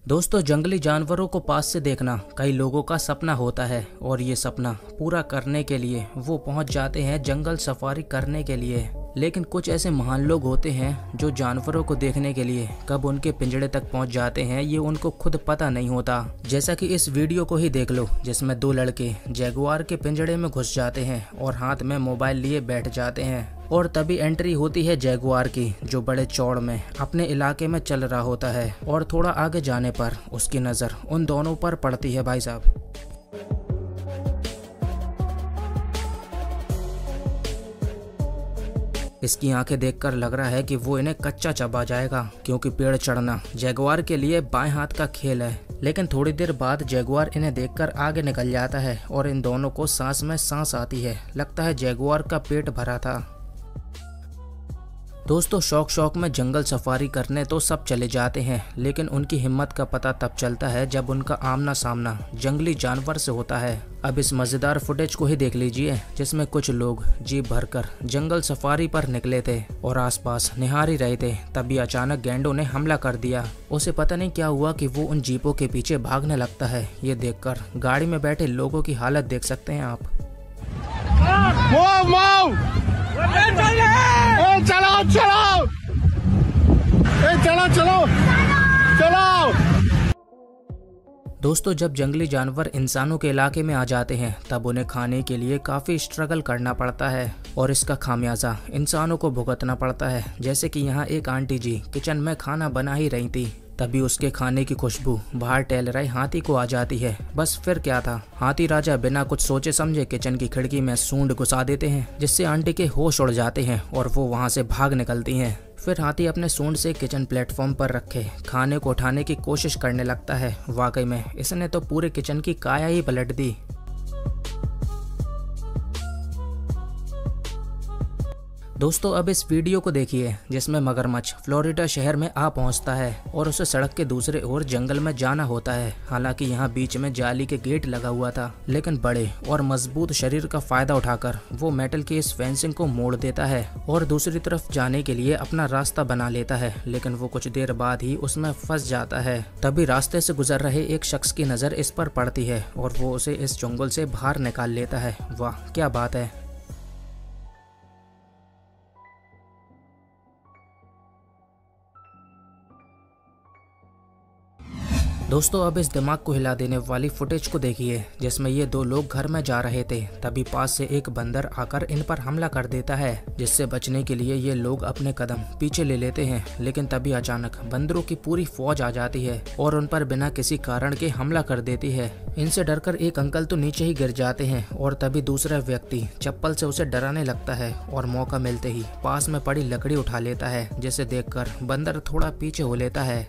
दोस्तों, जंगली जानवरों को पास से देखना कई लोगों का सपना होता है और ये सपना पूरा करने के लिए वो पहुंच जाते हैं जंगल सफारी करने के लिए। लेकिन कुछ ऐसे महान लोग होते हैं जो जानवरों को देखने के लिए कब उनके पिंजड़े तक पहुंच जाते हैं ये उनको खुद पता नहीं होता। जैसा कि इस वीडियो को ही देख लो, जिसमें दो लड़के जैगुआर के पिंजड़े में घुस जाते हैं और हाथ में मोबाइल लिए बैठ जाते हैं और तभी एंट्री होती है जैगुआर की, जो बड़े चौड़ में अपने इलाके में चल रहा होता है और थोड़ा आगे जाने पर उसकी नज़र उन दोनों पर पड़ती है। भाई साहब, इसकी आंखें देखकर लग रहा है कि वो इन्हें कच्चा चबा जाएगा, क्योंकि पेड़ चढ़ना जैगुआर के लिए बाएं हाथ का खेल है। लेकिन थोड़ी देर बाद जैगुआर इन्हें देखकर आगे निकल जाता है और इन दोनों को सांस में सांस आती है। लगता है जैगुआर का पेट भरा था। दोस्तों, शौक में जंगल सफारी करने तो सब चले जाते हैं, लेकिन उनकी हिम्मत का पता तब चलता है जब उनका आमना सामना जंगली जानवर से होता है। अब इस मजेदार फुटेज को ही देख लीजिए, जिसमें कुछ लोग जीप भरकर जंगल सफारी पर निकले थे और आसपास निहार ही रहे थे। तभी अचानक गैंडों ने हमला कर दिया। उसे पता नहीं क्या हुआ कि वो उन जीपों के पीछे भागने लगता है। ये देखकर गाड़ी में बैठे लोगों की हालत देख सकते हैं आप। चलो। दोस्तों, जब जंगली जानवर इंसानों के इलाके में आ जाते हैं तब उन्हें खाने के लिए काफ़ी स्ट्रगल करना पड़ता है और इसका खामियाजा इंसानों को भुगतना पड़ता है। जैसे कि यहाँ एक आंटी जी किचन में खाना बना ही रही थी, तभी उसके खाने की खुशबू बाहर टहल रहे हाथी को आ जाती है। बस फिर क्या था, हाथी राजा बिना कुछ सोचे समझे किचन की खिड़की में सूंड घुसा देते हैं, जिससे आंटी के होश उड़ जाते हैं और वो वहाँ से भाग निकलती हैं। फिर हाथी अपने सूंड से किचन प्लेटफॉर्म पर रखे खाने को उठाने की कोशिश करने लगता है। वाकई में इसने तो पूरे किचन की काया ही पलट दी। दोस्तों, अब इस वीडियो को देखिए, जिसमें मगरमच्छ फ्लोरिडा शहर में आ पहुंचता है और उसे सड़क के दूसरे ओर जंगल में जाना होता है। हालांकि यहाँ बीच में जाली के गेट लगा हुआ था, लेकिन बड़े और मजबूत शरीर का फायदा उठाकर वो मेटल की इस फेंसिंग को मोड़ देता है और दूसरी तरफ जाने के लिए अपना रास्ता बना लेता है। लेकिन वो कुछ देर बाद ही उसमें फंस जाता है। तभी रास्ते से गुजर रहे एक शख्स की नज़र इस पर पड़ती है और वो उसे इस जंगल से बाहर निकाल लेता है। वाह, क्या बात है। दोस्तों, अब इस दिमाग को हिला देने वाली फुटेज को देखिए, जिसमें ये दो लोग घर में जा रहे थे। तभी पास से एक बंदर आकर इन पर हमला कर देता है, जिससे बचने के लिए ये लोग अपने कदम पीछे ले लेते हैं। लेकिन तभी अचानक बंदरों की पूरी फौज आ जाती है और उन पर बिना किसी कारण के हमला कर देती है। इनसे डरकर एक अंकल तो नीचे ही गिर जाते हैं और तभी दूसरा व्यक्ति चप्पल से उसे डराने लगता है और मौका मिलते ही पास में पड़ी लकड़ी उठा लेता है, जिसे देखकर बंदर थोड़ा पीछे हो लेता है।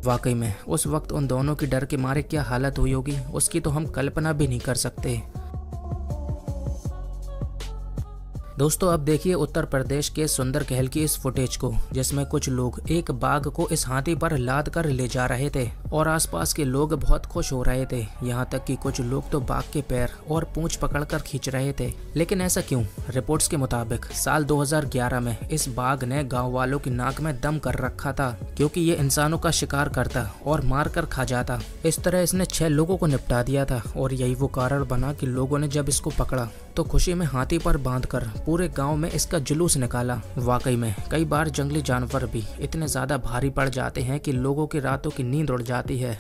वाकई में उस वक्त उन दोनों की डर के मारे क्या हालत हुई होगी, उसकी तो हम कल्पना भी नहीं कर सकते। दोस्तों, अब देखिए उत्तर प्रदेश के सुंदरकहल की इस फुटेज को, जिसमें कुछ लोग एक बाघ को इस हाथी पर लाद कर ले जा रहे थे और आसपास के लोग बहुत खुश हो रहे थे। यहाँ तक कि कुछ लोग तो बाघ के पैर और पूंछ पकड़कर खींच रहे थे। लेकिन ऐसा क्यों? रिपोर्ट्स के मुताबिक साल 2011 में इस बाघ ने गाँव वालों की नाक में दम कर रखा था, क्योंकि ये इंसानों का शिकार करता और मार कर खा जाता। इस तरह इसने 6 लोगों को निपटा दिया था और यही वो कारण बना कि लोगों ने जब इसको पकड़ा तो खुशी में हाथी पर बांधकर पूरे गांव में इसका जुलूस निकाला। वाकई में कई बार जंगली जानवर भी इतने ज्यादा भारी पड़ जाते हैं कि लोगों की रातों की नींद उड़ जाती है।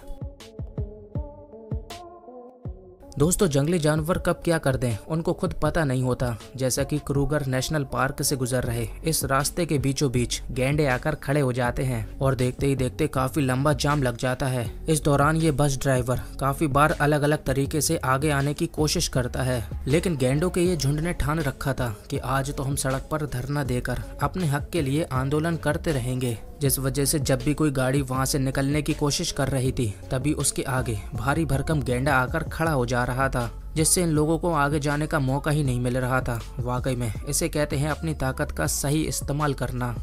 दोस्तों, जंगली जानवर कब क्या कर दें उनको खुद पता नहीं होता। जैसा कि क्रूगर नेशनल पार्क से गुजर रहे इस रास्ते के बीचों बीच गैंडे आकर खड़े हो जाते हैं और देखते ही देखते काफी लंबा जाम लग जाता है। इस दौरान ये बस ड्राइवर काफी बार अलग अलग तरीके से आगे आने की कोशिश करता है, लेकिन गैंडों के ये झुंड ने ठान रखा था कि आज तो हम सड़क पर धरना देकर अपने हक के लिए आंदोलन करते रहेंगे। जिस वजह से जब भी कोई गाड़ी वहां से निकलने की कोशिश कर रही थी, तभी उसके आगे भारी भरकम गैंडा आकर खड़ा हो जा रहा था, जिससे इन लोगों को आगे जाने का मौका ही नहीं मिल रहा था। वाकई में इसे कहते हैं अपनी ताकत का सही इस्तेमाल करना।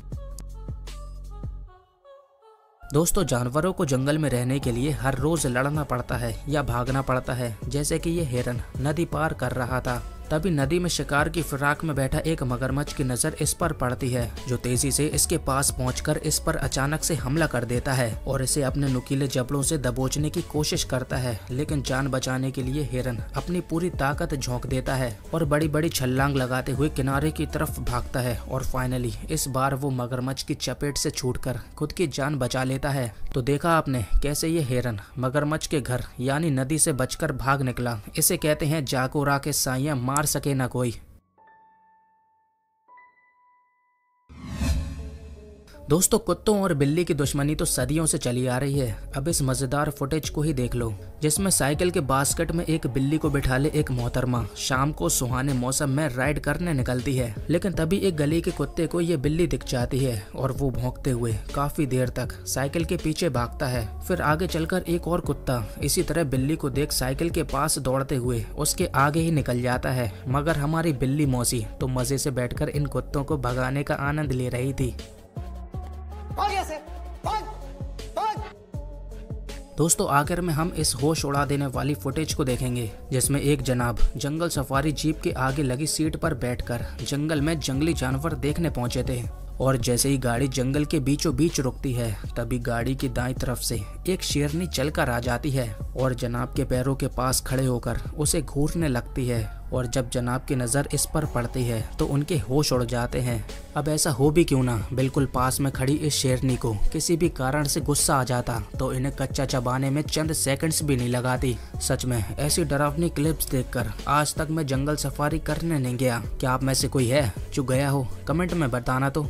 दोस्तों, जानवरों को जंगल में रहने के लिए हर रोज लड़ना पड़ता है या भागना पड़ता है। जैसे कि ये हिरन नदी पार कर रहा था तभी नदी में शिकार की फिराक में बैठा एक मगरमच्छ की नजर इस पर पड़ती है, जो तेजी से इसके पास पहुंचकर इस पर अचानक से हमला कर देता है और इसे अपने नुकीले जबड़ों से दबोचने की कोशिश करता है। लेकिन जान बचाने के लिए हिरन अपनी पूरी ताकत झोंक देता है और बड़ी बड़ी छलांग लगाते हुए किनारे की तरफ भागता है और फाइनली इस बार वो मगरमच्छ की चपेट से छूटकर खुद की जान बचा लेता है। तो देखा आपने कैसे ये हिरन मगरमच्छ के घर यानी नदी से बचकर भाग निकला। इसे कहते हैं जाकोरा के साइयां मार सके ना कोई। दोस्तों, कुत्तों और बिल्ली की दुश्मनी तो सदियों से चली आ रही है। अब इस मजेदार फुटेज को ही देख लो, जिसमें साइकिल के बास्केट में एक बिल्ली को बिठा ले एक मोहतरमा शाम को सुहाने मौसम में राइड करने निकलती है। लेकिन तभी एक गली के कुत्ते को ये बिल्ली दिख जाती है और वो भौंकते हुए काफी देर तक साइकिल के पीछे भागता है। फिर आगे चलकर एक और कुत्ता इसी तरह बिल्ली को देख साइकिल के पास दौड़ते हुए उसके आगे ही निकल जाता है। मगर हमारी बिल्ली मौसी तो मजे से बैठकर इन कुत्तों को भगाने का आनंद ले रही थी। दोस्तों, आखिर में हम इस होश उड़ा देने वाली फुटेज को देखेंगे, जिसमें एक जनाब जंगल सफारी जीप के आगे लगी सीट पर बैठकर जंगल में जंगली जानवर देखने पहुंचे थे। और जैसे ही गाड़ी जंगल के बीचों बीच रुकती है, तभी गाड़ी की दाईं तरफ से एक शेरनी चलकर आ जाती है और जनाब के पैरों के पास खड़े होकर उसे घूरने लगती है। और जब जनाब की नज़र इस पर पड़ती है तो उनके होश उड़ जाते हैं। अब ऐसा हो भी क्यों ना, बिल्कुल पास में खड़ी इस शेरनी को किसी भी कारण से गुस्सा आ जाता तो इन्हें कच्चा चबाने में चंद सेकंड्स भी नहीं लगाती। सच में ऐसी डरावनी क्लिप्स देखकर आज तक मैं जंगल सफारी करने नहीं गया। क्या आप में से कोई है जो गया हो? कमेंट में बताना तो।